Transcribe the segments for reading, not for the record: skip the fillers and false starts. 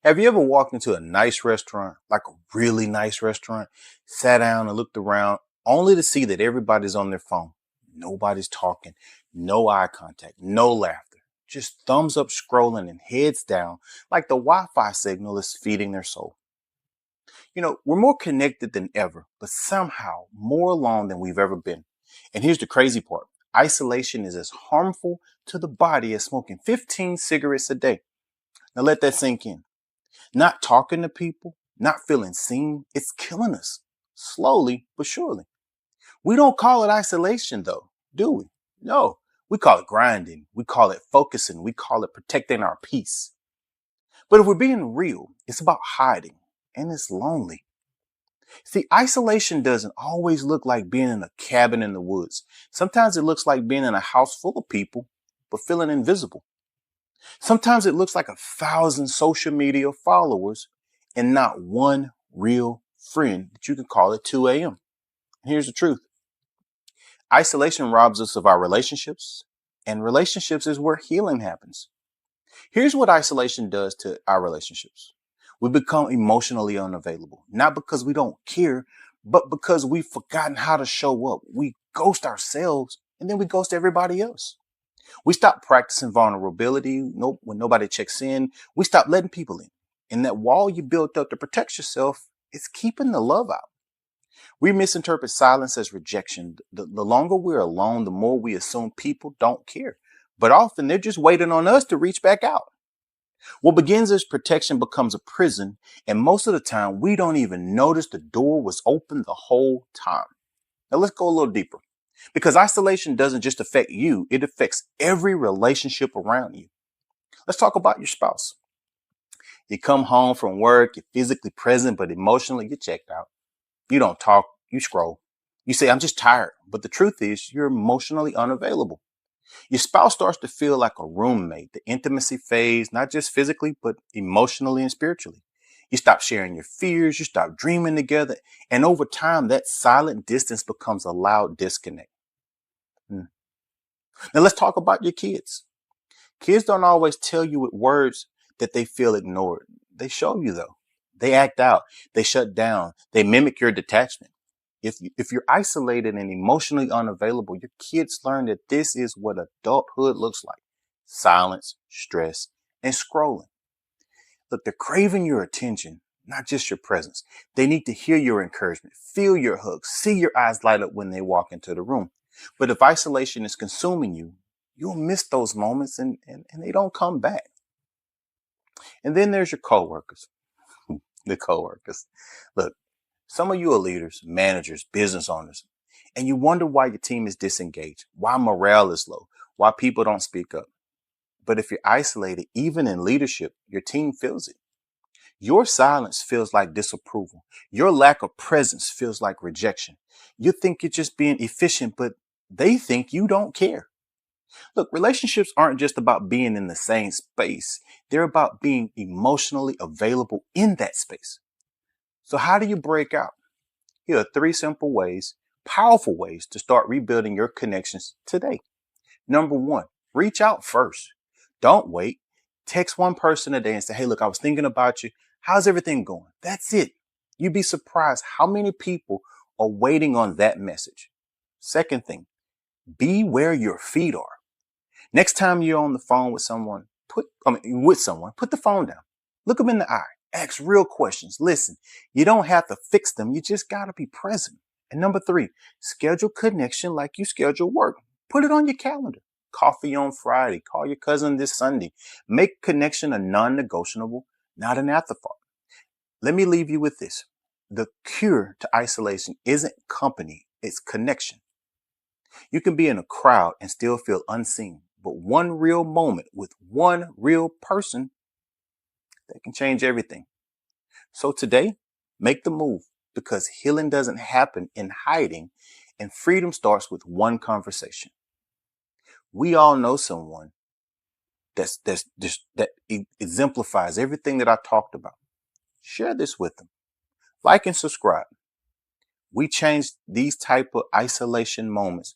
Have you ever walked into a nice restaurant, like a really nice restaurant, sat down and looked around, only to see that everybody's on their phone? Nobody's talking, no eye contact, no laughter, just thumbs up scrolling and heads down, like the Wi Fi signal is feeding their soul. We're more connected than ever, but somehow more alone than we've ever been. And here's the crazy part: isolation is as harmful to the body as smoking 15 cigarettes a day. Now let that sink in. Not talking to people, not feeling seen, it's killing us. Slowly but surely. We don't call it isolation though, do we? No. We call it grinding. We call it focusing. We call it protecting our peace. But if we're being real, it's about hiding, and it's lonely. See, isolation doesn't always look like being in a cabin in the woods. Sometimes it looks like being in a house full of people, but feeling invisible. Sometimes it looks like 1,000 social media followers and not one real friend that you can call at 2 a.m. Here's the truth: isolation robs us of our relationships, and relationships is where healing happens. Here's what isolation does to our relationships: we become emotionally unavailable, not because we don't care, but because we've forgotten how to show up. We ghost ourselves and then we ghost everybody else. We stop practicing vulnerability. When nobody checks in, we stop letting people in. And that wall you built up to protect yourself is keeping the love out. We misinterpret silence as rejection. The longer we're alone, the more we assume people don't care. But often they're just waiting on us to reach back out. What begins as protection becomes a prison. And most of the time, we don't even notice the door was open the whole time. Now let's go a little deeper. Because isolation doesn't just affect you, it affects every relationship around you. Let's talk about your spouse. You come home from work, you're physically present, but emotionally you're checked out. You don't talk, you scroll. You say, I'm just tired. But the truth is, you're emotionally unavailable. Your spouse starts to feel like a roommate. The intimacy fades, not just physically, but emotionally and spiritually. You stop sharing your fears, you stop dreaming together, and over time, that silent distance becomes a loud disconnect. Hmm. Now let's talk about your kids. Kids don't always tell you with words that they feel ignored. They show you though. They act out. They shut down. They mimic your detachment. If you're isolated and emotionally unavailable, your kids learn that this is what adulthood looks like: silence, stress, and scrolling. Look, they're craving your attention, not just your presence. They need to hear your encouragement, feel your hugs, see your eyes light up when they walk into the room. But if isolation is consuming you, you'll miss those moments and they don't come back. And then there's your coworkers. The coworkers. Look, some of you are leaders, managers, business owners, and you wonder why your team is disengaged, why morale is low, why people don't speak up. But if you're isolated, even in leadership, your team feels it. Your silence feels like disapproval. Your lack of presence feels like rejection. You think you're just being efficient, but they think you don't care. Look, relationships aren't just about being in the same space. They're about being emotionally available in that space. So how do you break out? Here are 3 simple ways, powerful ways to start rebuilding your connections today. Number 1, reach out first. Don't wait. Text one person a day and say, hey, look, I was thinking about you. How's everything going? That's it. You'd be surprised how many people are waiting on that message. Second thing, be where your feet are. Next time you're on the phone with someone, put the phone down. Look them in the eye. Ask real questions. Listen, you don't have to fix them. You just got to be present. And number 3, schedule connection like you schedule work. Put it on your calendar. Coffee on Friday. Call your cousin this Sunday. Make connection a non-negotiable, not an afterthought. Let me leave you with this. The cure to isolation isn't company, it's connection. You can be in a crowd and still feel unseen, but one real moment with one real person, that can change everything. So today, make the move, because healing doesn't happen in hiding and freedom starts with one conversation. We all know someone that exemplifies everything that I talked about. Share this with them. Like and subscribe. We change these type of isolation moments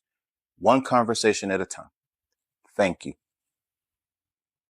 one conversation at a time. Thank you.